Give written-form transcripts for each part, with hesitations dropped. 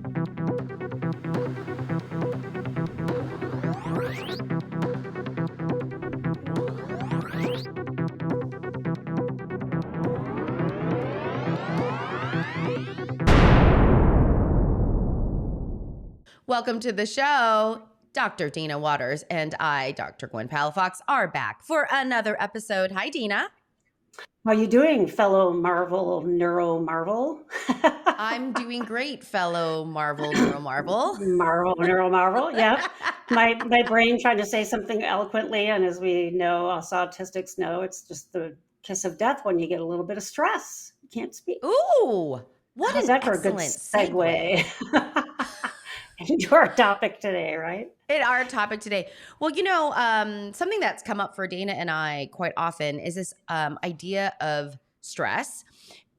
Welcome to the show. Dr. Dina Waters and I, Dr. Gwen Palafox, are back for another episode. Hi, Dina. How are you doing, fellow Marvel NeuroMarvel? I'm doing great, fellow Marvel NeuroMarvel. Marvel NeuroMarvel, yep. My brain trying to say something eloquently, and as we know, us autistics know, it's just the kiss of death when you get a little bit of stress. You can't speak. Ooh, what How's an that for a good excellent segue into our topic today, right? Our topic today. Well, something that's come up for Dana and I quite often is this idea of stress.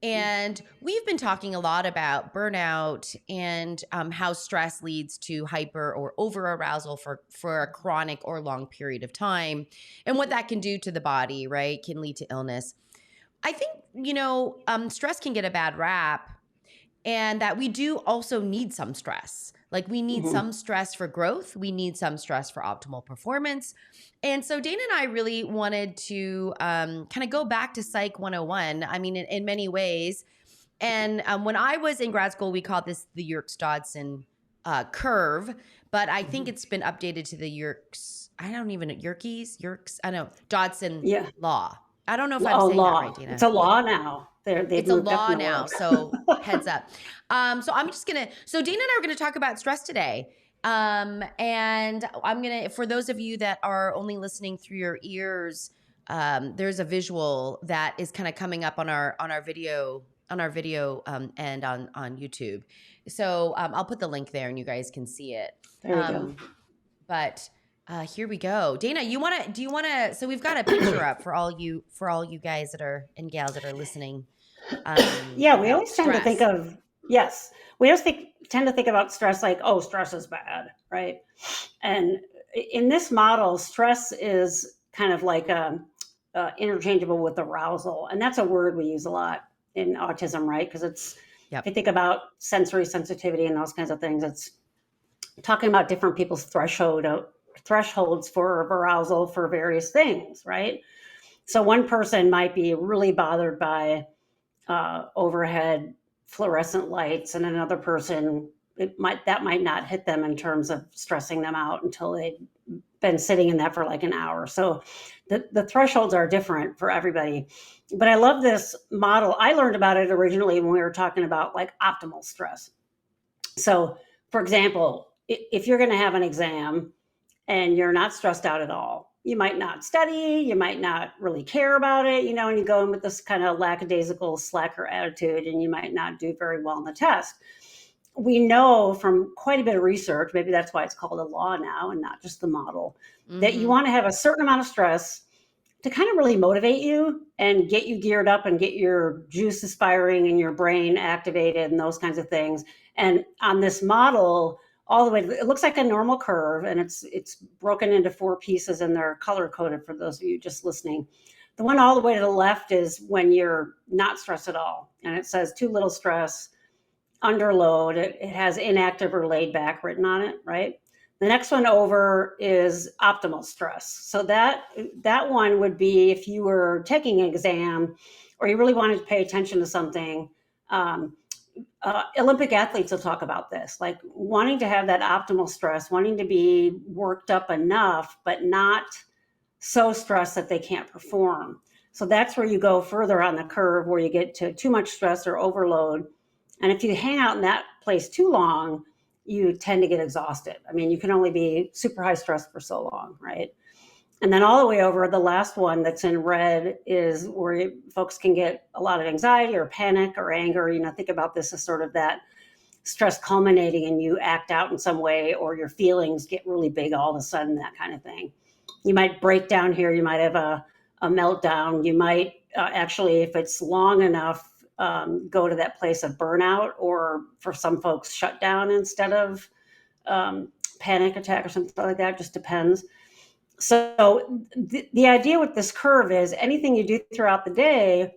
And we've been talking a lot about burnout and how stress leads to hyper or over arousal for a chronic or long period of time, and what that can do to the body, right? Can lead to illness. I think, stress can get a bad rap, and that we do also need some stress. Like we need some stress for growth. We need some stress for optimal performance. And so Dana and I really wanted to kind of go back to Psych 101. I mean, in many ways. And when I was in grad school, we called this the Yerkes-Dodson curve, but I think it's been updated to the Yerkes. I don't even know. Yerkes. I know Dodson law. I don't know if I'm saying that right, Dina. It's a law now. It's a law now, so heads up. So Dana and I are going to talk about stress today. And I'm going to, for those of you that are only listening through your ears, there's a visual that is kind of coming up on our video and on YouTube. So I'll put the link there and you guys can see it. There you go. But here we go. Dana, do you want to, so we've got a picture up for all you guys that are, and gals that are listening. We always tend to think of, tend to think about stress like, oh, stress is bad, right? And in this model, stress is kind of like interchangeable with arousal. And that's a word we use a lot in autism, right? Because it's, if you think about sensory sensitivity and those kinds of things, it's talking about different people's thresholds for arousal for various things, right? So one person might be really bothered by overhead fluorescent lights, and another person that might not hit them in terms of stressing them out until they've been sitting in that for like an hour. So the thresholds are different for everybody. But I love this model. I learned about it originally when we were talking about like optimal stress. So for example, if you're going to have an exam and you're not stressed out at all, you might not study, you might not really care about it, and you go in with this kind of lackadaisical slacker attitude, and you might not do very well on the test. We know from quite a bit of research, maybe that's why it's called a law now and not just the model, that you want to have a certain amount of stress to kind of really motivate you and get you geared up and get your juices firing and your brain activated and those kinds of things. And on this model, all the way, it looks like a normal curve, and it's broken into 4 pieces, and they're color coded for those of you just listening. The one all the way to the left is when you're not stressed at all, and it says too little stress, under load. It has inactive or laid back written on it, right? The next one over is optimal stress. So that one would be if you were taking an exam or you really wanted to pay attention to something. Olympic athletes will talk about this, like wanting to have that optimal stress, wanting to be worked up enough, but not so stressed that they can't perform. So that's where you go further on the curve, where you get to too much stress or overload. And if you hang out in that place too long, you tend to get exhausted. I mean, you can only be super high stress for so long, right? And then all the way over, the last one that's in red is where folks can get a lot of anxiety or panic or anger. Think about this as sort of that stress culminating and you act out in some way, or your feelings get really big all of a sudden, that kind of thing. You might break down here. You might have a meltdown. You might actually, if it's long enough, go to that place of burnout, or for some folks, shut down instead of panic attack or something like that. Just depends. So the idea with this curve is anything you do throughout the day,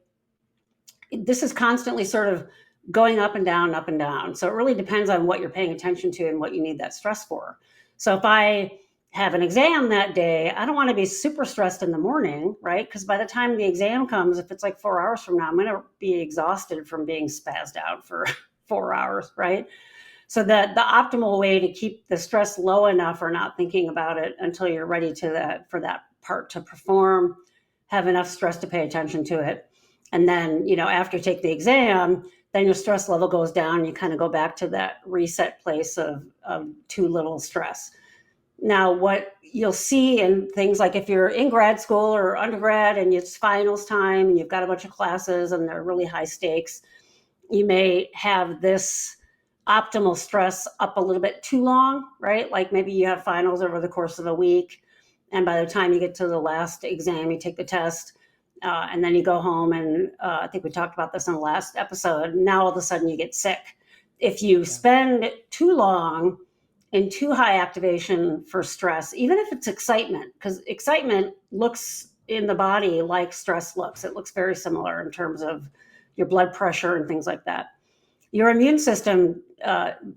this is constantly sort of going up and down, up and down. So it really depends on what you're paying attention to and what you need that stress for. So if I have an exam that day, I don't want to be super stressed in the morning, right? Because by the time the exam comes, if it's like 4 hours from now, I'm going to be exhausted from being spazzed out for 4 hours, right? So that the optimal way to keep the stress low enough or not thinking about it until you're ready for that part to perform, have enough stress to pay attention to it. And then, after you take the exam, then your stress level goes down. You kind of go back to that reset place of too little stress. Now, what you'll see in things like if you're in grad school or undergrad and it's finals time and you've got a bunch of classes and they're really high stakes, you may have this optimal stress up a little bit too long, right? Like maybe you have finals over the course of a week, and by the time you get to the last exam, you take the test, and then you go home, and I think we talked about this in the last episode. Now all of a sudden you get sick. If you spend too long in too high activation for stress, even if it's excitement, because excitement looks in the body like stress looks. It looks very similar in terms of your blood pressure and things like that. Your immune system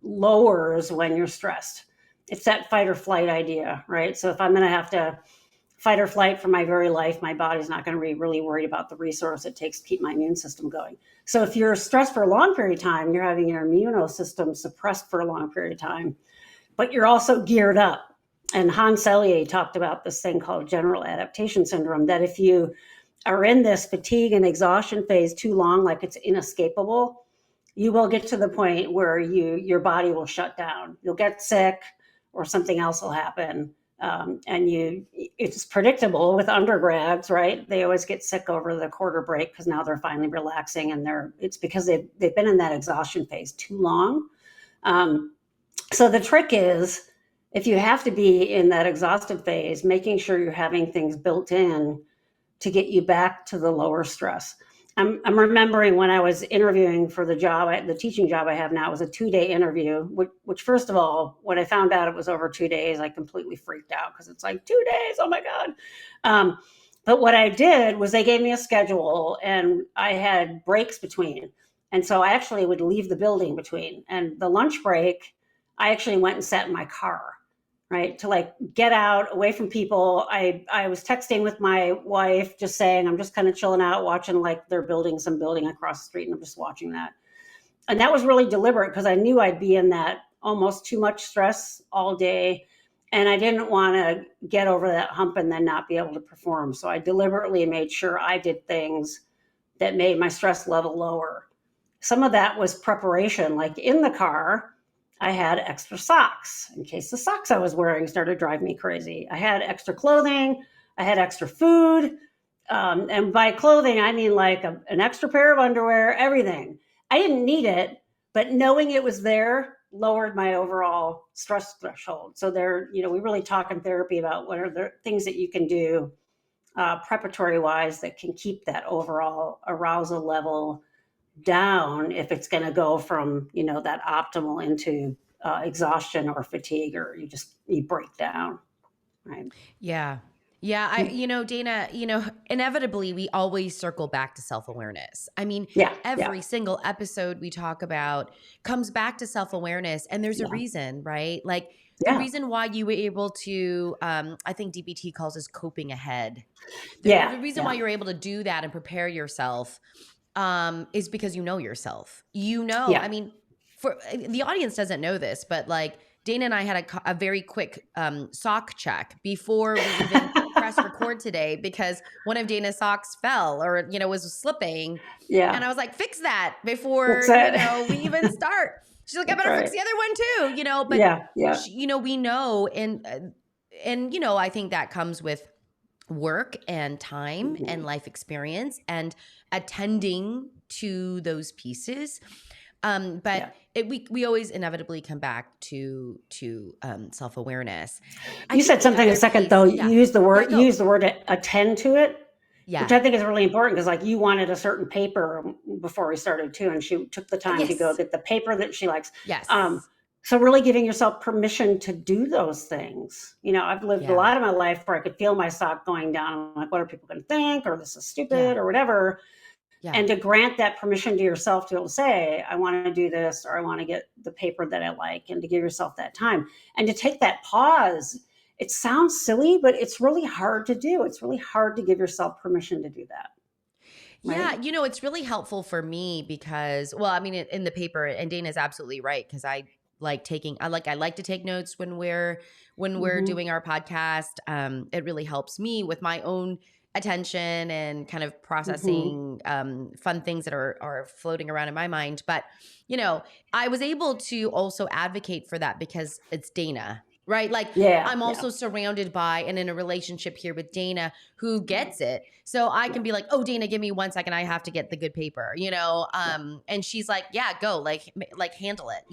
lowers when you're stressed. It's that fight or flight idea, right? So if I'm going to have to fight or flight for my very life, my body's not going to be really worried about the resource it takes to keep my immune system going. So if you're stressed for a long period of time, you're having your immune system suppressed for a long period of time, but you're also geared up. And Hans Selye talked about this thing called general adaptation syndrome, that if you are in this fatigue and exhaustion phase too long, like it's inescapable, you will get to the point where your body will shut down. You'll get sick or something else will happen. It's predictable with undergrads, right? They always get sick over the quarter break because now they're finally relaxing, and it's because they've been in that exhaustion phase too long. So the trick is, if you have to be in that exhaustive phase, making sure you're having things built in to get you back to the lower stress. I'm remembering when I was interviewing for the teaching job I have now. It was a 2-day interview, which first of all, when I found out it was over 2 days, I completely freaked out because it's like 2 days, oh my God. But what I did was they gave me a schedule and I had breaks between. And so I actually would leave the building between. And the lunch break, I actually went and sat in my car, right? To like get out away from people. I was texting with my wife, just saying, I'm just kind of chilling out, watching like they're building some building across the street, and I'm just watching that. And that was really deliberate because I knew I'd be in that almost too much stress all day. And I didn't want to get over that hump and then not be able to perform. So I deliberately made sure I did things that made my stress level lower. Some of that was preparation, like in the car, I had extra socks in case the socks I was wearing started driving me crazy. I had extra clothing. I had extra food. And by clothing, I mean like an extra pair of underwear, everything. I didn't need it, but knowing it was there lowered my overall stress threshold. So we really talk in therapy about what are the things that you can do preparatory wise that can keep that overall arousal level down if it's going to go from that optimal into exhaustion or fatigue, or you break down, right? Yeah. Dana, inevitably we always circle back to self-awareness. I mean, every single episode we talk about comes back to self-awareness, and there's a reason, right? Like the reason why you were able to, I think DBT calls this coping ahead. The reason why you're able to do that and prepare yourself is because you know yourself. I mean, for the audience doesn't know this, but like Dana and I had a very quick sock check before we even press record today, because one of Dana's socks fell or was slipping. And I was like, fix that before we even start. She's like, I better fix the other one too, but we know, and I think that comes with work and time and life experience and attending to those pieces. We always inevitably come back to self-awareness. You said something a second though. You used the word attend to it, which I think is really important, because like you wanted a certain paper before we started too, and she took the time to go get the paper that she likes. Yes. So really giving yourself permission to do those things. I've lived a lot of my life where I could feel my sock going down. I'm like, what are people going to think? Or this is stupid or whatever. And to grant that permission to yourself to be able to say, I want to do this, or I want to get the paper that I like, and to give yourself that time and to take that pause. It sounds silly, but it's really hard to do. It's really hard to give yourself permission to do that. Yeah, Right? it's really helpful for me because, well, I mean, in the paper, and Dana's absolutely right, because I like to take notes when we're doing our podcast. It really helps me with my own attention and kind of processing fun things that are floating around in my mind. But I was able to also advocate for that because it's Dana. Right. Like I'm also surrounded by and in a relationship here with Dana who gets it. So I can be like, oh, Dana, give me 1 second. I have to get the good paper, and she's like, yeah, go like handle it.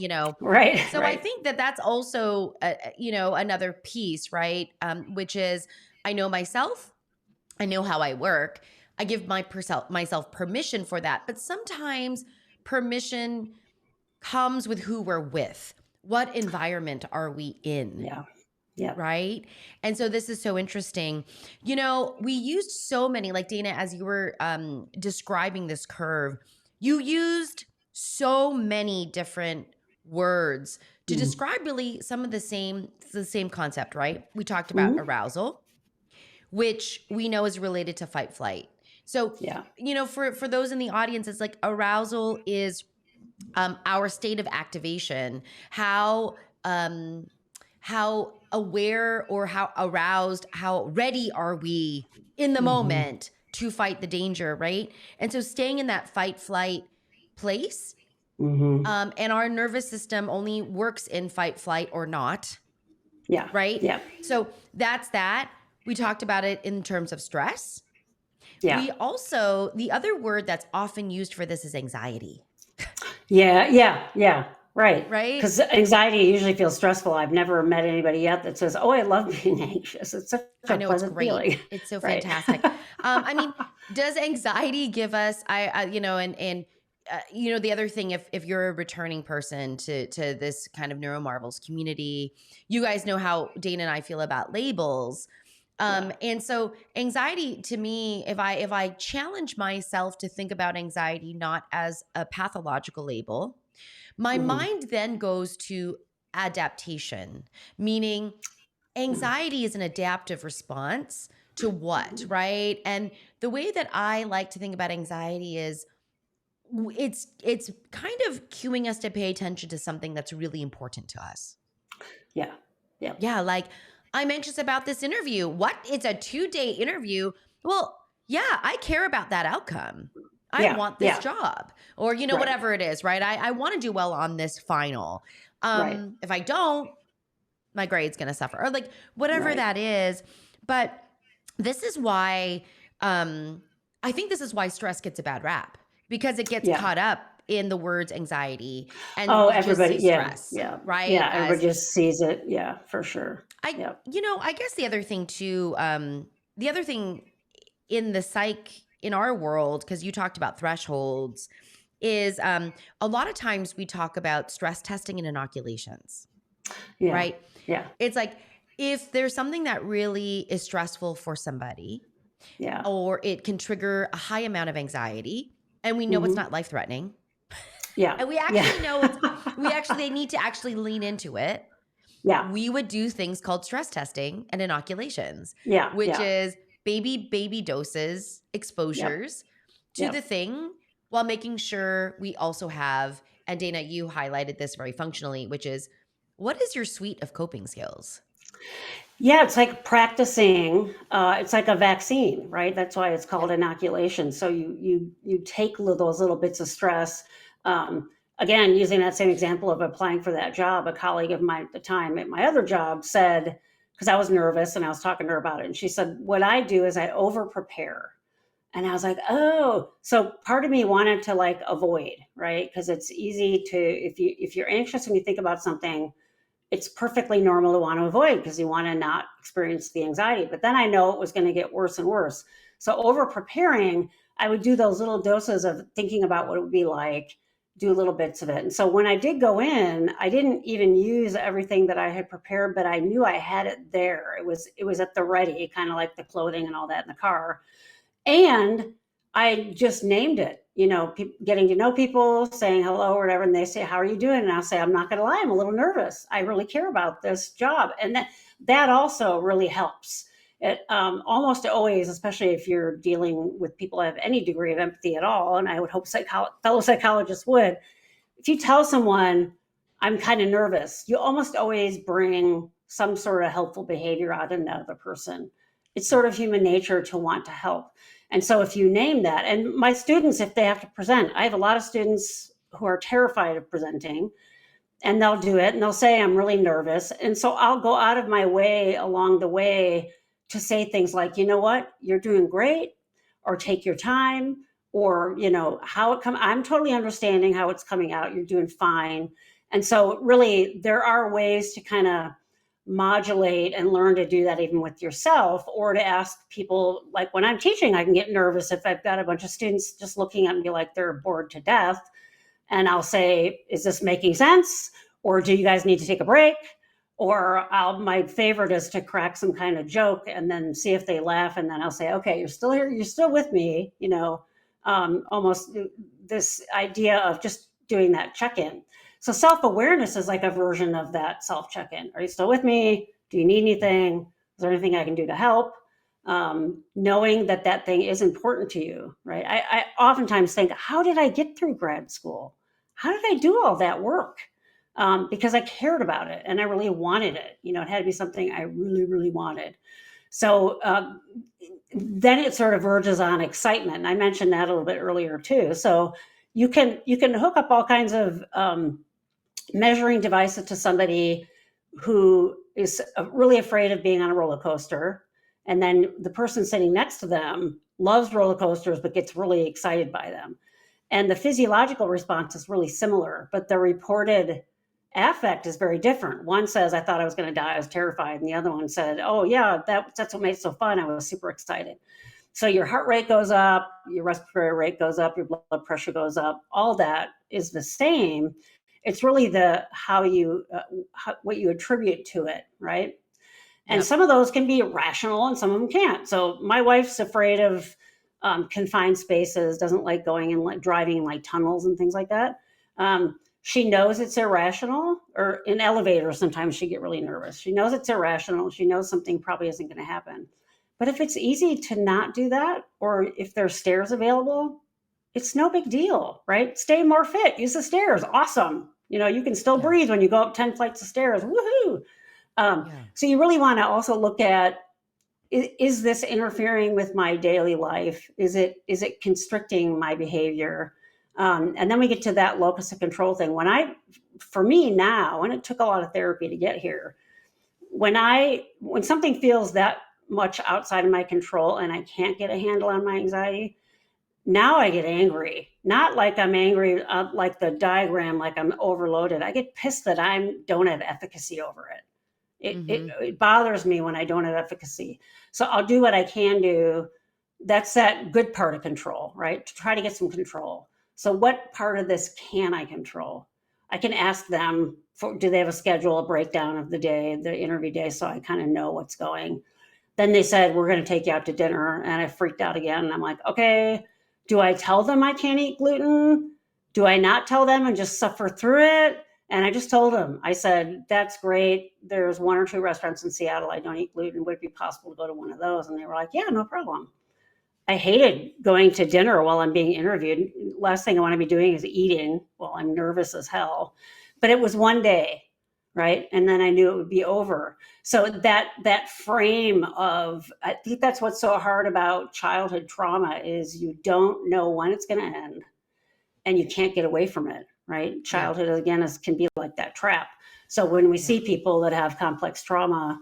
Right. So I think that that's also, another piece, right. Which is I know myself. I know how I work. I give myself permission for that. But sometimes permission comes with who we're with. What environment are we in? Yeah. Yeah. Right. And so this is so interesting. We used so many, like Dana, as you were describing this curve, you used so many different words to describe really some of the same concept, right? We talked about arousal, which we know is related to fight flight. So, for those in the audience, it's like arousal is our state of activation, how aware or how aroused, how ready are we in the moment to fight the danger, right? And so staying in that fight flight place, and our nervous system only works in fight flight or not. Yeah. Right. Yeah. So that's that. We talked about it in terms of stress. Yeah. We also, the other word that's often used for this is anxiety. Yeah. Right. Right. Because anxiety usually feels stressful. I've never met anybody yet that says, oh, I love being anxious. It's such a pleasant feeling. It's so fantastic. I mean, does anxiety give us, the other thing, if you're a returning person to this kind of NeuroMarvels community, you guys know how Dana and I feel about labels. And so anxiety to me, if I challenge myself to think about anxiety not as a pathological label, my mind then goes to adaptation, meaning anxiety is an adaptive response to what, right? And the way that I like to think about anxiety is it's kind of cueing us to pay attention to something that's really important to us. Yeah, like I'm anxious about this interview. What? It's a 2-day interview. Well, yeah, I care about that outcome. I want this job or, whatever it is, right? I want to do well on this final. If I don't, my grade's going to suffer or like whatever that is. But this is why, I think this is why stress gets a bad rap because it gets caught up in the words anxiety and everybody, stress, right? Yeah, everybody just sees it. Yeah, for sure. I guess the other thing too, the other thing in the psych in our world, because you talked about thresholds, is a lot of times we talk about stress testing and inoculations, right? Yeah. It's like if there's something that really is stressful for somebody, or it can trigger a high amount of anxiety, and we know it's not life-threatening. And we actually know they need to actually lean into it. We would do things called stress testing and inoculations, which is baby doses, exposures to the thing while making sure we also have, and Dana, you highlighted this very functionally, which is what is your suite of coping skills? Yeah, it's like practicing. It's like a vaccine, right? That's why it's called inoculation. So you take those little bits of stress. Again, using that same example of applying for that job, a colleague of mine at the time at my other job said, because I was nervous and I was talking to her about it, and she said, what I do is I over prepare. And I was like, oh, so part of me wanted to like avoid, right? Because it's easy to, if you're anxious and you think about something, it's perfectly normal to want to avoid because you want to not experience the anxiety. But then I know it was going to get worse and worse. So over preparing, I would do those little doses of thinking about what it would be like, do little bits of it. And so when I did go in, I didn't even use everything that I had prepared, but I knew I had it there. It was at the ready, kind of like the clothing and all that in the car. And I just named it, getting to know people, saying hello or whatever, and they say, how are you doing? And I'll say, I'm not going to lie, I'm a little nervous. I really care about this job. And that also really helps. It almost always, especially if you're dealing with people who have any degree of empathy at all, and I would hope fellow psychologists would, if you tell someone, I'm kind of nervous, you almost always bring some sort of helpful behavior out in that other person. It's sort of human nature to want to help. And so if you name that, and my students, if they have to present, I have a lot of students who are terrified of presenting, and they'll do it and they'll say, I'm really nervous. And so I'll go out of my way along the way to say things like, you know what, you're doing great, or take your time, or, how it comes. I'm totally understanding how it's coming out. You're doing fine. And so really there are ways to kind of modulate and learn to do that even with yourself, or to ask people, like when I'm teaching, I can get nervous if I've got a bunch of students just looking at me like they're bored to death. And I'll say, is this making sense? Or do you guys need to take a break? Or my favorite is to crack some kind of joke and then see if they laugh. And then I'll say, okay, you're still here. You're still with me. Almost this idea of just doing that check-in. So self-awareness is like a version of that self-check-in. Are you still with me? Do you need anything? Is there anything I can do to help? Knowing that thing is important to you, right? I oftentimes think, how did I get through grad school? How did I do all that work? Because I cared about it and I really wanted it. It had to be something I really, really wanted. So then it sort of verges on excitement. And I mentioned that a little bit earlier too. So you can hook up all kinds of measuring devices to somebody who is really afraid of being on a roller coaster. And then the person sitting next to them loves roller coasters, but gets really excited by them. And the physiological response is really similar, but the reported affect is very different. One says, I thought I was going to die, I was terrified. And the other one said, oh yeah, that's what made it so fun. I was super excited. So your heart rate goes up, your respiratory rate goes up, your blood pressure goes up. All that is the same. It's really how you what you attribute to it, right? And some of those can be rational and some of them can't. So my wife's afraid of confined spaces, doesn't like going and like driving in like tunnels and things like that. She knows it's irrational, or in elevators, sometimes she get really nervous. She knows it's irrational. She knows something probably isn't going to happen. But if it's easy to not do that, or if there's stairs available, it's no big deal, right? Stay more fit, use the stairs. Awesome. You can still breathe when you go up 10 flights of stairs. Woohoo. So you really want to also look at, is this interfering with my daily life? Is it constricting my behavior? And then we get to that locus of control thing. For me now, and it took a lot of therapy to get here, when something feels that much outside of my control and I can't get a handle on my anxiety, now I get angry. Not like I'm angry, like the diagram, like I'm overloaded. I get pissed that I don't have efficacy over it. It bothers me when I don't have efficacy. So I'll do what I can do. That's that good part of control, right? To try to get some control. So what part of this can I control? I can ask them, do they have a schedule, a breakdown of the day, the interview day, so I kind of know what's going. Then they said, we're going to take you out to dinner. And I freaked out again. And I'm like, okay, do I tell them I can't eat gluten? Do I not tell them and just suffer through it? And I just told them, I said, that's great. There's 1 or 2 restaurants in Seattle I don't eat gluten. Would it be possible to go to one of those? And they were like, yeah, no problem. I hated going to dinner while I'm being interviewed. Last thing I want to be doing is eating while I'm nervous as hell. But it was one day, right? And then I knew it would be over. So that frame of, I think that's what's so hard about childhood trauma, is you don't know when it's going to end and you can't get away from it, right? Childhood, again, can be like that trap. So when we see people that have complex trauma,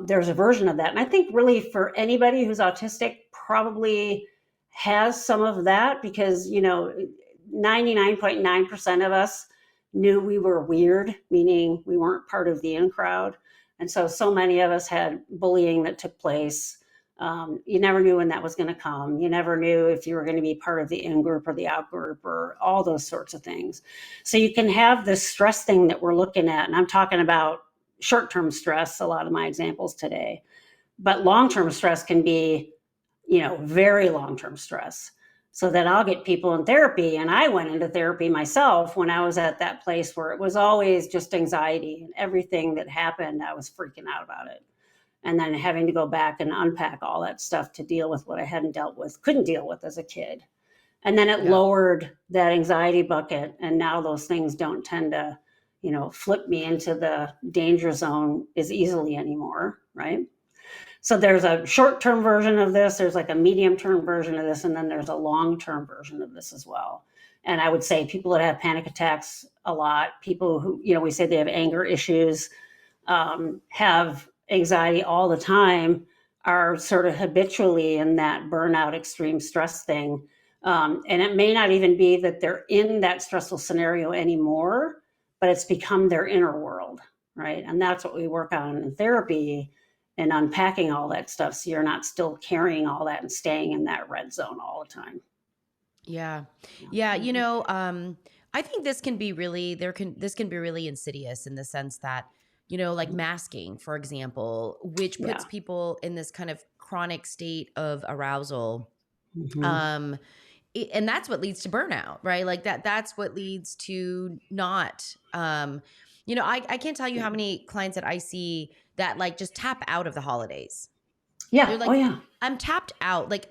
there's a version of that. And I think really for anybody who's autistic probably has some of that, because, 99.9% of us knew we were weird, meaning we weren't part of the in crowd. And so many of us had bullying that took place. You never knew when that was going to come. You never knew if you were going to be part of the in group or the out group or all those sorts of things. So you can have this stress thing that we're looking at. And I'm talking about short-term stress, a lot of my examples today. But long-term stress can be, very long-term stress. so that I'll get people in therapy. And I went into therapy myself when I was at that place where it was always just anxiety, and everything that happened, I was freaking out about it. And then having to go back and unpack all that stuff to deal with what I hadn't dealt with, couldn't deal with as a kid. And then it Yeah. lowered that anxiety bucket. And now those things don't tend to, flip me into the danger zone as easily anymore. Right. So there's a short-term version of this, there's like a medium-term version of this, and then there's a long-term version of this as well. And I would say people that have panic attacks a lot, people who, we say they have anger issues, have anxiety all the time, are sort of habitually in that burnout, extreme stress thing. And it may not even be that they're in that stressful scenario anymore, but it's become their inner world, right? And that's what we work on in therapy, and unpacking all that stuff, so you're not still carrying all that and staying in that red zone all the time. Yeah. Yeah. I think this can be really, this can be really insidious in the sense that, like masking, for example, which puts people in this kind of chronic state of arousal. Mm-hmm. And that's what leads to burnout, right? Like that's what leads to not, I can't tell you how many clients that I see that like just tap out of the holidays. Yeah. They're like, Oh yeah. I'm tapped out. Like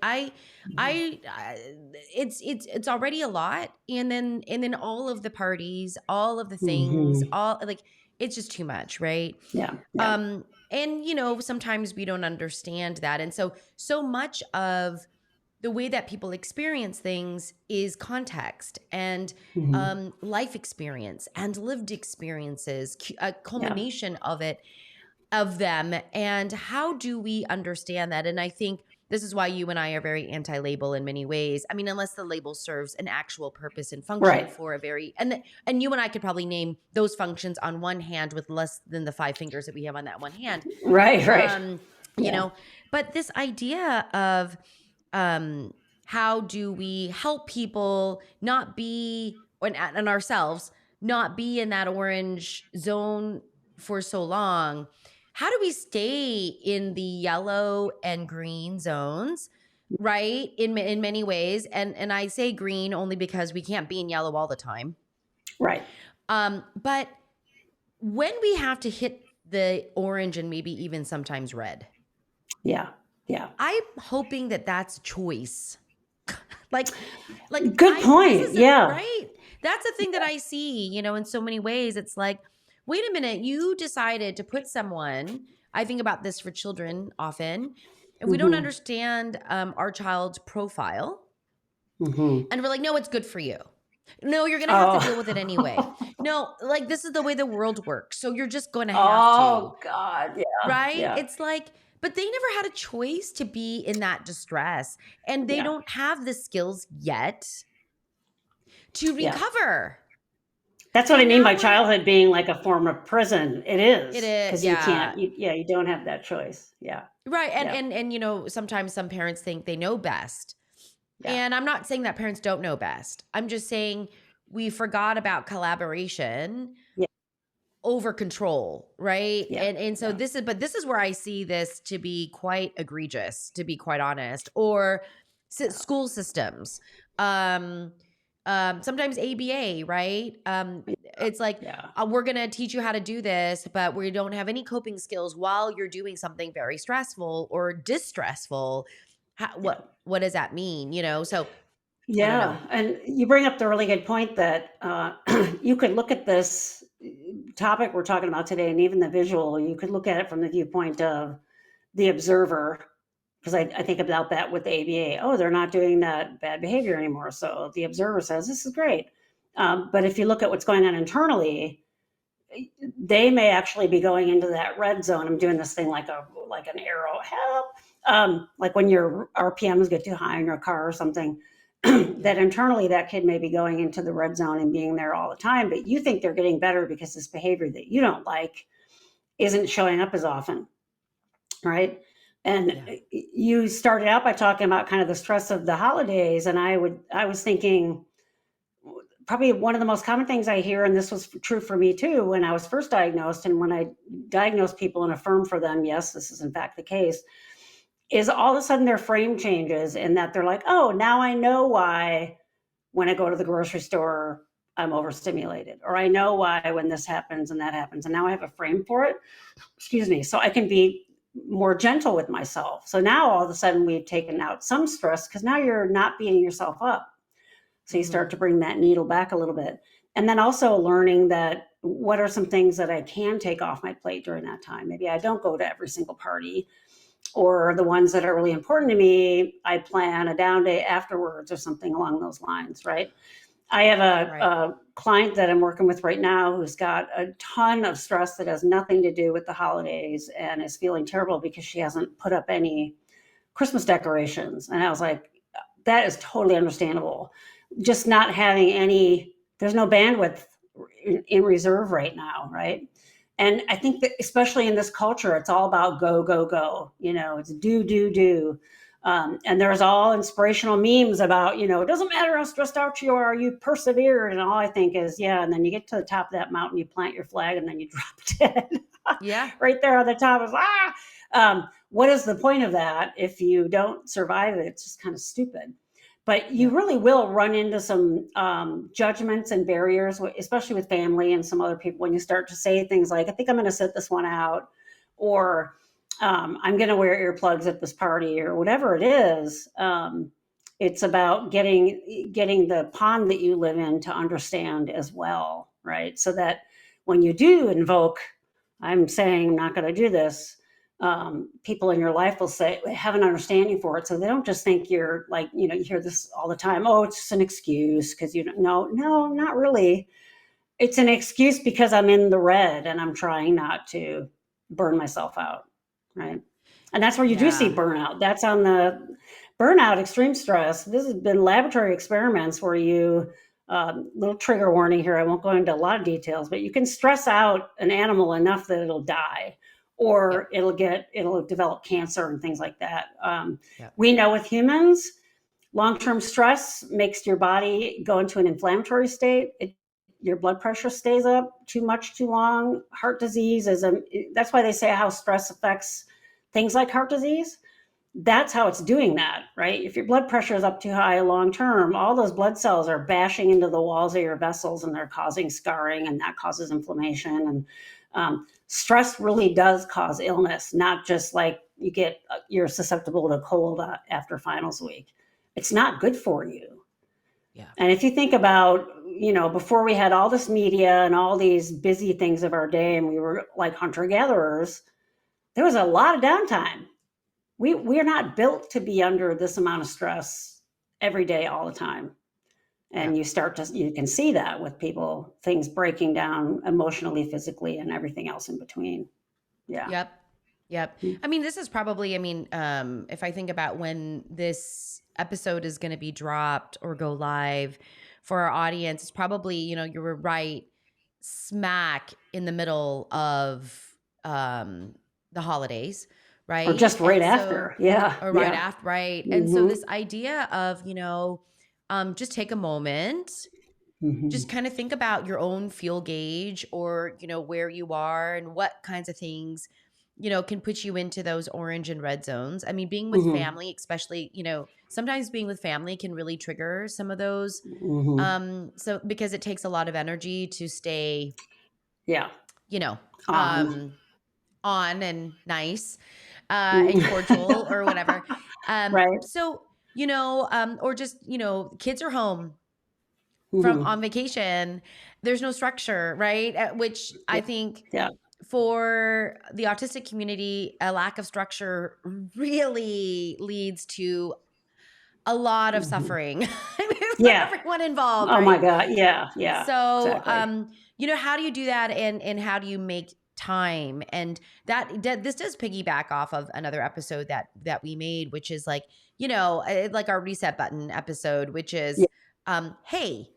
it's already a lot. And then all of the parties, all of the things, Mm-hmm. all like, it's just too much. Right. Yeah. Yeah. And sometimes we don't understand that. And so much of the way that people experience things is context and Mm-hmm. life experience and lived experiences, a culmination of them. And how do we understand that? And I think this is why you and I are very anti-label in many ways. I mean, unless the label serves an actual purpose and function Right. for a very, and you and I could probably name those functions on one hand with less than the 5 fingers that we have on that one hand. Right. Right. You know, but this idea of how do we help people not be, and ourselves not be in that orange zone for so long? How do we stay in the yellow and green zones, right? In many ways, and I say green only because we can't be in yellow all the time, Right. but when we have to hit the orange and maybe even sometimes red, Yeah. Yeah. I'm hoping that that's choice. like Good point. Yeah. Right? That's a thing that I see, in so many ways. It's like, wait a minute, you decided to put someone, I think about this for children often, if we don't Mm-hmm. understand our child's profile, Mm-hmm. and we're like, no, it's good for you. No, you're going to have to deal with it anyway. Oh. No, like this is the way the world works. So you're just going to have to. Oh God. Yeah. Right? Yeah. It's like, but they never had a choice to be in that distress, and they Yeah. don't have the skills yet to Yeah. recover. That's what I mean by childhood being like a form of prison. It is. It is, Because yeah. you don't have that choice. Yeah. Right. Yeah. And sometimes some parents think they know best. Yeah. And I'm not saying that parents don't know best. I'm just saying we forgot about collaboration Yeah. over control, right? Yeah. And so this is where I see this to be quite egregious, to be quite honest, or school systems. Sometimes ABA, right? It's like, we're going to teach you how to do this, but we don't have any coping skills while you're doing something very stressful or distressful. What does that mean? So I don't know. And you bring up the really good point that you could look at this topic we're talking about today, and even the visual, you could look at it from the viewpoint of the observer, because I think about that with the ABA. Oh, they're not doing that bad behavior anymore. So the observer says, this is great. But if you look at what's going on internally, they may actually be going into that red zone. I'm doing this thing like an arrow, help. Like when your RPMs get too high in your car or something, that internally that kid may be going into the red zone and being there all the time, but you think they're getting better because this behavior that you don't like isn't showing up as often, right? And you started out by talking about kind of the stress of the holidays, and I was thinking probably one of the most common things I hear, and this was true for me too when I was first diagnosed, and when I diagnosed people and affirm for them, yes, this is in fact the case, is all of a sudden their frame changes, and that they're like, oh, now I know why when I go to the grocery store, I'm overstimulated, or I know why when this happens and that happens. And now I have a frame for it. Excuse me. So I can be more gentle with myself. So now all of a sudden we've taken out some stress because now you're not beating yourself up. So you start to bring that needle back a little bit. And then also learning that what are some things that I can take off my plate during that time? Maybe I don't go to every single party, or the ones that are really important to me, I plan a down day afterwards or something along those lines, right? I have a client that I'm working with right now who's got a ton of stress that has nothing to do with the holidays and is feeling terrible because she hasn't put up any Christmas decorations. And I was like, that is totally understandable. Just not having any, there's no bandwidth in reserve right now, right? And I think that especially in this culture, it's all about go, go, go. It's do, do, do. And there's all inspirational memes about, it doesn't matter how stressed out you are, you persevere. And all I think is, yeah. And then you get to the top of that mountain, you plant your flag, and then you drop dead. Yeah. Right there on the top is, what is the point of that if you don't survive it? It's just kind of stupid. But you really will run into some judgments and barriers, especially with family and some other people, when you start to say things like, I think I'm going to sit this one out, or I'm going to wear earplugs at this party, or whatever it is. It's about getting the pond that you live in to understand as well, right? So that when you do invoke, I'm saying I'm not going to do this, people in your life will say, have an understanding for it. So they don't just think you're like, you hear this all the time. Oh, it's just an excuse because you don't know. No, not really. It's an excuse because I'm in the red and I'm trying not to burn myself out. Right. And that's where you do see burnout. That's on the burnout, extreme stress. This has been laboratory experiments where you, little trigger warning here, I won't go into a lot of details, but you can stress out an animal enough that it'll die, or it'll develop cancer and things like that. We know with humans, long-term stress makes your body go into an inflammatory state. Your blood pressure stays up too much, too long. Heart disease that's why they say how stress affects things like heart disease. That's how it's doing that, right? If your blood pressure is up too high long term, all those blood cells are bashing into the walls of your vessels and they're causing scarring, and that causes inflammation. And stress really does cause illness, not just like you're susceptible to a cold after finals week. It's not good for you. Yeah. And if you think about, before we had all this media and all these busy things of our day, and we were like hunter-gatherers, there was a lot of downtime. We're not built to be under this amount of stress every day, all the time. And you can see that with people, things breaking down emotionally, physically, and everything else in between. Yeah. Yep. I mean, this is probably, if I think about when this episode is going to be dropped or go live for our audience, it's probably, you were right smack in the middle of the holidays, right? Or just right after. Yeah. Or right after, right. Mm-hmm. And so this idea of, just take a moment, just kind of think about your own fuel gauge, or, where you are and what kinds of things, can put you into those orange and red zones. I mean, being with family, especially, sometimes being with family can really trigger some of those. So because it takes a lot of energy to stay, on and nice, and cordial or whatever. Right. So, or just, kids are home from on vacation. There's no structure, right? Which I think for the autistic community, a lack of structure really leads to a lot of suffering for everyone involved. Oh my God. Yeah. So, exactly. How do you do that, and how do you make time? And this does piggyback off of another episode that we made, which is like, like our reset button episode, which is, hey,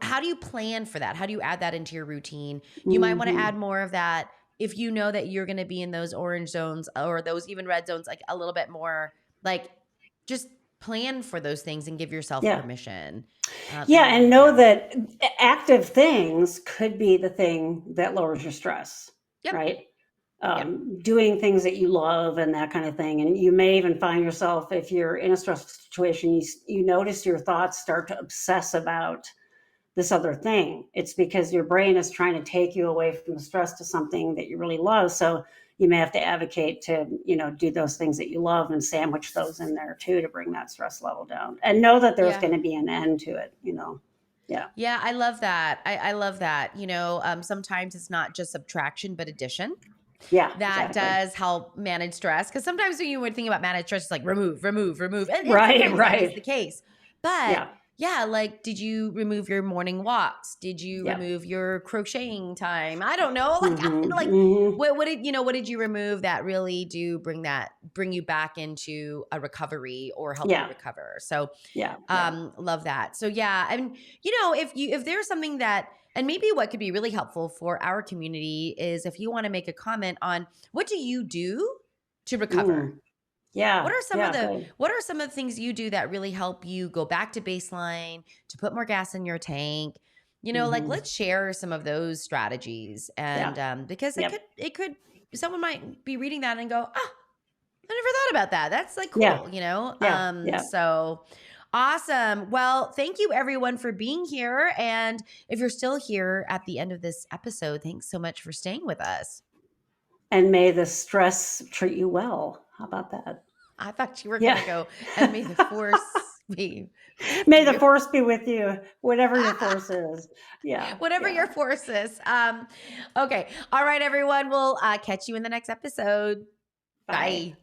how do you plan for that? How do you add that into your routine? You might want to add more of that if you know that you're going to be in those orange zones or those even red zones, like a little bit more, like just plan for those things and give yourself permission. And know that active things could be the thing that lowers your stress, right? doing things that you love and that kind of thing. And you may even find yourself, if you're in a stressful situation, you notice your thoughts start to obsess about this other thing. It's because your brain is trying to take you away from the stress to something that you really love. So you may have to advocate to, do those things that you love and sandwich those in there too, to bring that stress level down, and know that there's going to be an end to it. Yeah. Yeah. I love that. I love that. Sometimes it's not just subtraction, but addition. Yeah, That exactly. does help manage stress. Because sometimes when you would think about manage stress, it's like remove. And Right, sometimes that is the case. But yeah, like, did you remove your morning walks? Did you remove your crocheting time? I don't know. What did you remove that really do bring you back into a recovery or help you recover? So love that. So and if there's something that, and maybe what could be really helpful for our community is if you want to make a comment on what do you do to recover? Yeah. What are some of the things you do that really help you go back to baseline, to put more gas in your tank? Let's share some of those strategies. And because it could someone might be reading that and go, I never thought about that. That's like cool, So awesome. Well, thank you everyone for being here. And if you're still here at the end of this episode, thanks so much for staying with us. And may the stress treat you well. How about that? I thought you were going to go, and may the force be with May you. the force be with you, whatever your force is. Yeah. Whatever your force is. Okay. All right, everyone. We'll catch you in the next episode. Bye.